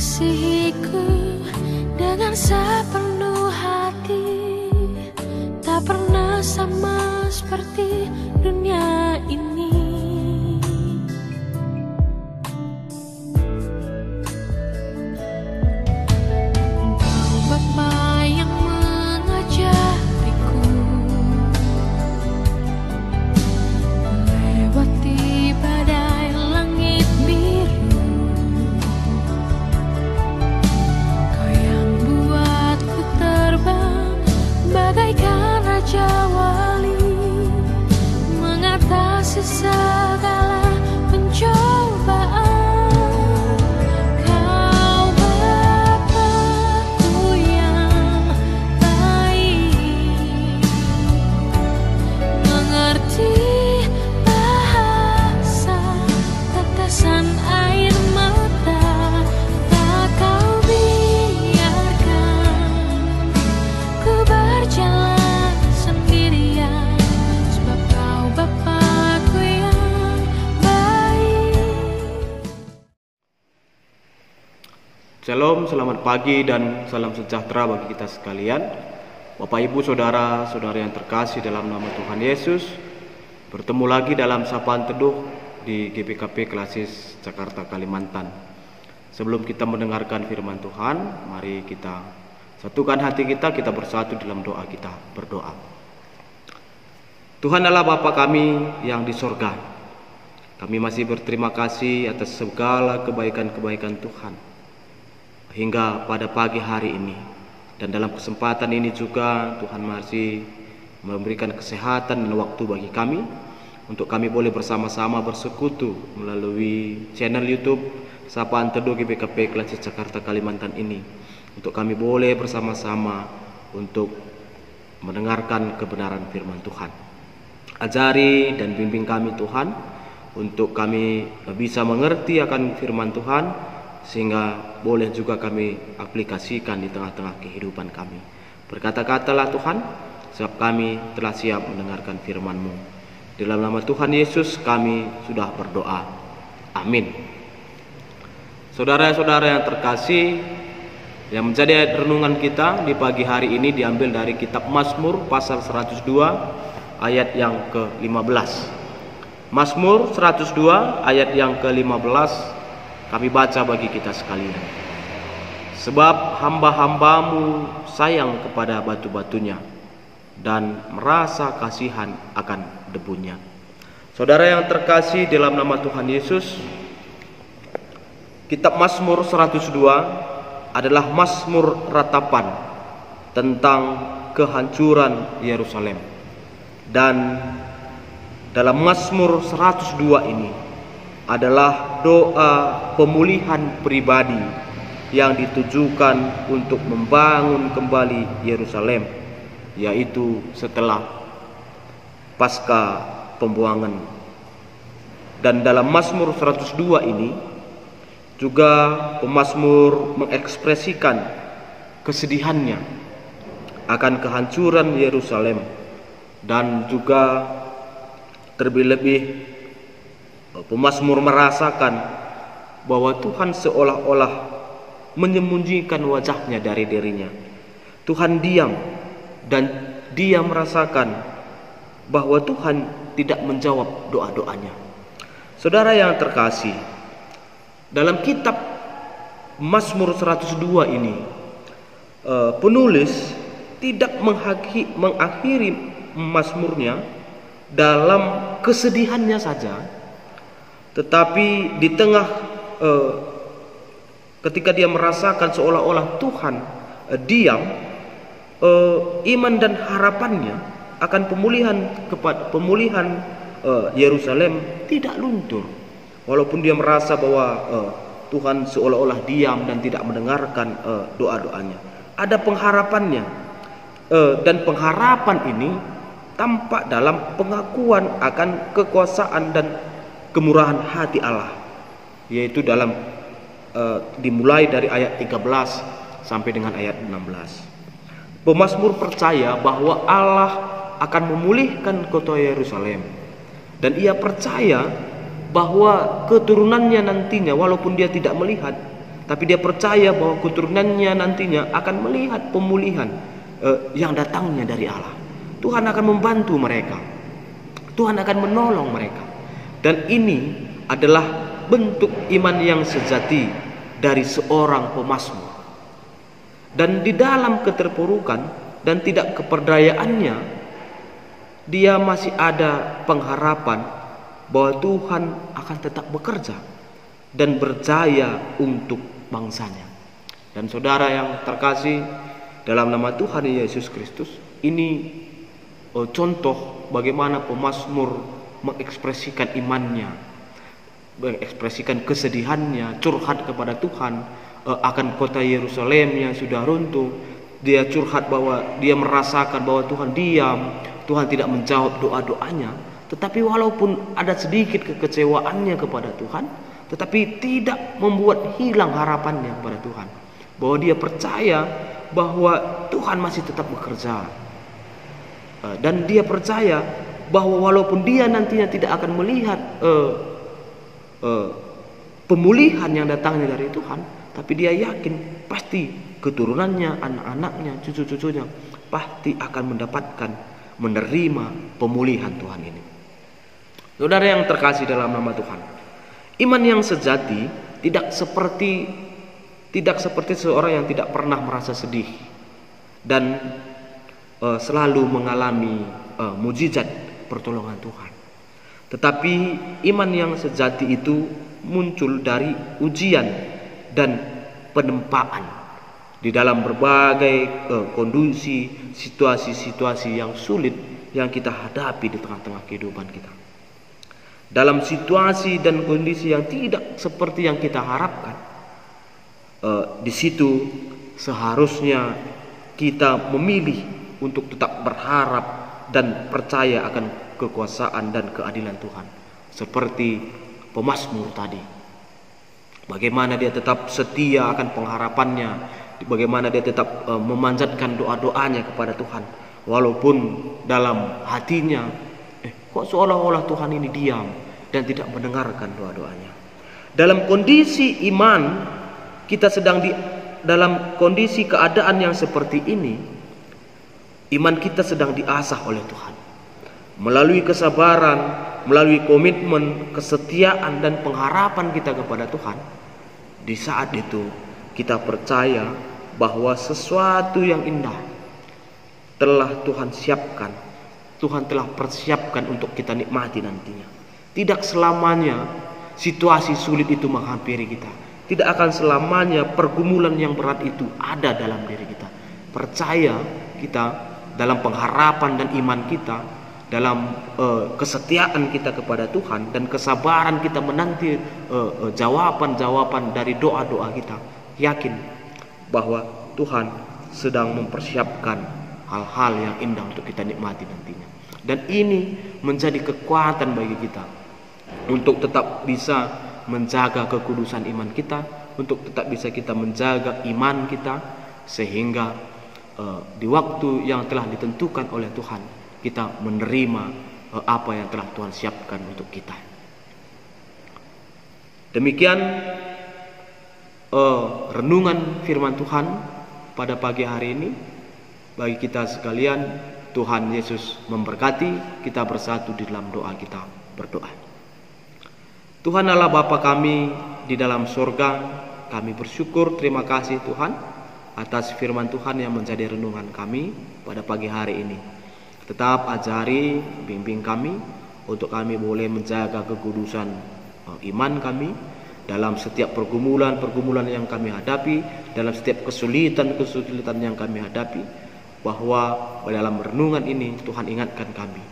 Mengasihiku dengan sepenuh hati, tak pernah sama seperti dunia ini. Engkau Bapa yang mengajariku melewati badai langit biru. Bagaikan raja wali mengatasi segala pencobaan. Kau Bapa-Ku yang baik, mengerti bahasa tetesan air mata. Tak Kau biarkan ku berjalan sendirian, sebab Kau Bapa-Ku yang baik. Shalom, selamat pagi dan salam sejahtera bagi kita sekalian. Bapak, Ibu, Saudara-saudara yang terkasih dalam nama Tuhan Yesus, bertemu lagi dalam Sapaan Teduh di GPKP Klasis Jakarta, Kalimantan. Sebelum kita mendengarkan firman Tuhan, mari kita satukan hati kita bersatu dalam doa kita. Berdoa. Tuhan Allah Bapa kami yang di sorga, kami masih berterima kasih atas segala kebaikan-kebaikan Tuhan hingga pada pagi hari ini. Dan dalam kesempatan ini juga Tuhan masih memberikan kesehatan dan waktu bagi kami untuk kami boleh bersama-sama bersekutu melalui channel YouTube Sapaan Teduh GPKP Klasis Jakarta, Kalimantan ini, untuk kami boleh bersama-sama untuk mendengarkan kebenaran firman Tuhan. Ajari dan bimbing kami Tuhan, untuk kami bisa mengerti akan firman Tuhan, sehingga boleh juga kami aplikasikan di tengah-tengah kehidupan kami. Berkata-katalah Tuhan, sebab kami telah siap mendengarkan firman-Mu. Di dalam nama Tuhan Yesus kami sudah berdoa. Amin. Saudara-saudara yang terkasih, yang menjadi renungan kita di pagi hari ini diambil dari kitab Mazmur pasal 102 ayat yang ke-15. Mazmur 102 ayat yang ke-15 kami baca bagi kita sekalian. Sebab hamba-hambamu sayang kepada batu-batunya dan merasa kasihan akan debunya. Saudara yang terkasih dalam nama Tuhan Yesus, kitab Mazmur 102 adalah mazmur ratapan tentang kehancuran Yerusalem. Dan dalam Mazmur 102 ini adalah doa pemulihan pribadi yang ditujukan untuk membangun kembali Yerusalem, yaitu setelah pasca pembuangan. Dan dalam Mazmur 102 ini juga pemazmur mengekspresikan kesedihannya akan kehancuran Yerusalem, dan juga terlebih pemazmur merasakan bahwa Tuhan seolah-olah menyembunyikan wajahnya dari dirinya. Tuhan diam, dan dia merasakan bahwa Tuhan tidak menjawab doa-doanya. Saudara yang terkasih, dalam kitab Mazmur 102 ini penulis tidak mengakhiri mazmurnya dalam kesedihannya saja, tetapi di tengah ketika dia merasakan seolah-olah Tuhan diam, iman dan harapannya akan pemulihan Yerusalem tidak luntur. Walaupun dia merasa bahwa Tuhan seolah-olah diam dan tidak mendengarkan doa-doanya, ada pengharapannya, dan pengharapan ini tampak dalam pengakuan akan kekuasaan dan kemurahan hati Allah, yaitu dalam dimulai dari ayat 13 sampai dengan ayat 16. Pemazmur percaya bahwa Allah akan memulihkan kota Yerusalem, dan ia percaya bahwa keturunannya nantinya, walaupun dia tidak melihat, tapi dia percaya bahwa keturunannya nantinya akan melihat pemulihan yang datangnya dari Allah. Tuhan akan membantu mereka, Tuhan akan menolong mereka. Dan ini adalah bentuk iman yang sejati dari seorang pemazmur. Dan di dalam keterpurukan dan tidak keperdayaannya, dia masih ada pengharapan bahwa Tuhan akan tetap bekerja dan berjaya untuk bangsanya. Dan saudara yang terkasih, dalam nama Tuhan Yesus Kristus, ini contoh bagaimana pemazmur mengekspresikan imannya, mengekspresikan kesedihannya, curhat kepada Tuhan akan kota Yerusalem yang sudah runtuh. Dia curhat bahwa dia merasakan bahwa Tuhan diam, Tuhan tidak menjawab doa-doanya. Tetapi walaupun ada sedikit kekecewaannya kepada Tuhan, tetapi tidak membuat hilang harapannya kepada Tuhan, bahwa dia percaya bahwa Tuhan masih tetap bekerja. Dan dia percaya bahwa walaupun dia nantinya tidak akan melihat pemulihan yang datangnya dari Tuhan, tapi dia yakin pasti keturunannya, anak-anaknya, cucu-cucunya pasti akan mendapatkan, menerima pemulihan Tuhan ini. Saudara yang terkasih dalam nama Tuhan, iman yang sejati tidak seperti seorang yang tidak pernah merasa sedih dan selalu mengalami mujizat pertolongan Tuhan. Tetapi iman yang sejati itu muncul dari ujian dan penempaan di dalam berbagai kondisi, situasi-situasi yang sulit yang kita hadapi di tengah-tengah kehidupan kita. Dalam situasi dan kondisi yang tidak seperti yang kita harapkan, di situ seharusnya kita memilih untuk tetap berharap dan percaya akan kekuasaan dan keadilan Tuhan. Seperti pemazmur tadi, bagaimana dia tetap setia akan pengharapannya, bagaimana dia tetap memanjatkan doa-doanya kepada Tuhan, walaupun dalam hatinya kok seolah-olah Tuhan ini diam dan tidak mendengarkan doa-doanya. Dalam kondisi iman kita sedang dalam kondisi keadaan yang seperti ini, iman kita sedang diasah oleh Tuhan melalui kesabaran, melalui komitmen, kesetiaan dan pengharapan kita kepada Tuhan. Di saat itu kita percaya bahwa sesuatu yang indah telah Tuhan siapkan, Tuhan telah persiapkan untuk kita nikmati nantinya. Tidak selamanya situasi sulit itu menghampiri kita, tidak akan selamanya pergumulan yang berat itu ada dalam diri kita. Percaya kita dalam pengharapan dan iman kita, dalam kesetiaan kita kepada Tuhan dan kesabaran kita menanti jawaban-jawaban dari doa-doa kita, yakin bahwa Tuhan sedang mempersiapkan hal-hal yang indah untuk kita nikmati nantinya. Dan ini menjadi kekuatan bagi kita untuk tetap bisa menjaga kekudusan iman kita, untuk tetap bisa kita menjaga iman kita, sehingga di waktu yang telah ditentukan oleh Tuhan kita menerima apa yang telah Tuhan siapkan untuk kita. Demikian renungan firman Tuhan pada pagi hari ini. Bagi kita sekalian, Tuhan Yesus memberkati. Kita bersatu di dalam doa, kita berdoa. Tuhan Allah Bapa kami di dalam surga, kami bersyukur, terima kasih Tuhan atas firman Tuhan yang menjadi renungan kami pada pagi hari ini. Tetap ajari, bimbing kami untuk kami boleh menjaga kekudusan iman kami dalam setiap pergumulan yang kami hadapi, dalam setiap kesulitan yang kami hadapi, bahwa dalam renungan ini Tuhan ingatkan kami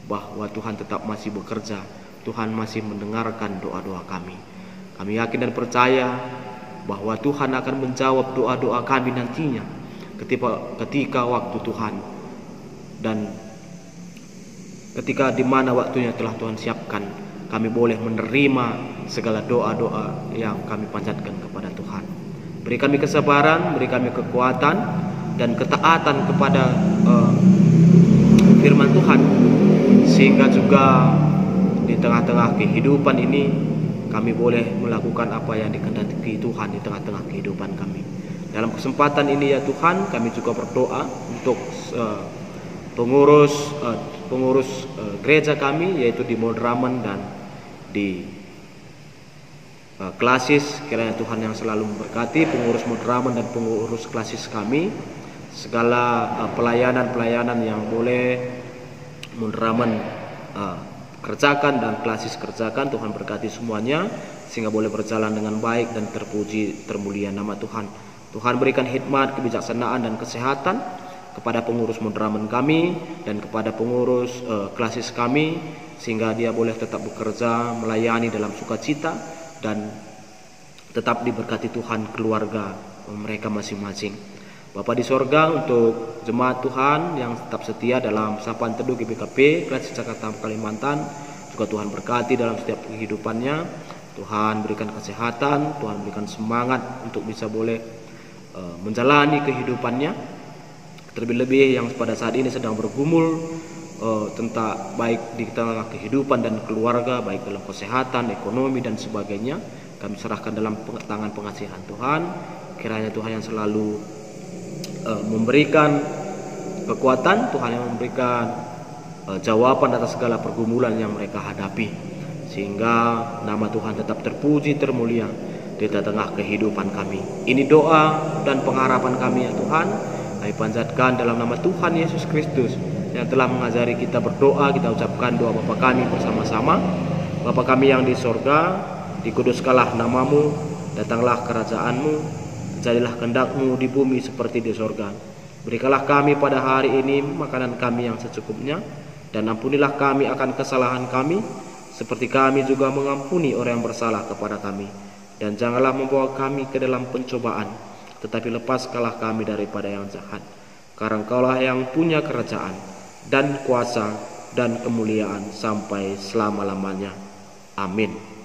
bahwa Tuhan tetap masih bekerja, Tuhan masih mendengarkan doa-doa kami. Kami yakin dan percaya bahwa Tuhan akan menjawab doa-doa kami nantinya ketika waktu Tuhan, dan ketika di mana waktunya telah Tuhan siapkan, kami boleh menerima segala doa-doa yang kami panjatkan kepada Tuhan. Beri kami kesabaran, beri kami kekuatan dan ketaatan kepada firman Tuhan, sehingga juga di tengah-tengah kehidupan ini kami boleh melakukan apa yang dikehendaki Tuhan di tengah-tengah kehidupan kami. Dalam kesempatan ini ya Tuhan, kami juga berdoa untuk pengurus gereja kami, yaitu di Madraman dan di Klasis. Kiranya Tuhan yang selalu memberkati pengurus Madraman dan pengurus Klasis kami. Segala pelayanan yang boleh Madraman kerjakan dan Klasis kerjakan, Tuhan berkati semuanya sehingga boleh berjalan dengan baik dan terpuji termulia nama Tuhan. Tuhan berikan hikmat, kebijaksanaan dan kesehatan kepada pengurus Madraman kami dan kepada pengurus Klasis kami, sehingga dia boleh tetap bekerja, melayani dalam sukacita dan tetap diberkati Tuhan keluarga mereka masing-masing. Bapa di sorga, untuk jemaat Tuhan yang tetap setia dalam sapaan teduh GBKP Klasis Jakarta Kalimantan, juga Tuhan berkati dalam setiap kehidupannya. Tuhan berikan kesehatan, Tuhan berikan semangat untuk bisa boleh menjalani kehidupannya, terlebih-lebih yang pada saat ini sedang bergumul tentang baik di tengah kehidupan dan keluarga, baik dalam kesehatan, ekonomi dan sebagainya. Kami serahkan dalam tangan pengasihan Tuhan. Kiranya Tuhan yang selalu memberikan kekuatan, Tuhan yang memberikan jawaban atas segala pergumulan yang mereka hadapi, sehingga nama Tuhan tetap terpuji termulia di tengah kehidupan kami. Ini doa dan pengharapan kami ya Tuhan. Kami panjatkan dalam nama Tuhan Yesus Kristus yang telah mengajari kita berdoa. Kita ucapkan doa Bapa kami bersama-sama. Bapa kami yang di sorga, dikuduskanlah namamu, datanglah kerajaanmu, jadilah kehendak-Mu di bumi seperti di sorga. Berikanlah kami pada hari ini makanan kami yang secukupnya, dan ampunilah kami akan kesalahan kami, seperti kami juga mengampuni orang yang bersalah kepada kami. Dan janganlah membawa kami ke dalam pencobaan, tetapi lepaskanlah kami daripada yang jahat. Karena Engkaulah yang punya kerajaan dan kuasa dan kemuliaan sampai selama-lamanya. Amin.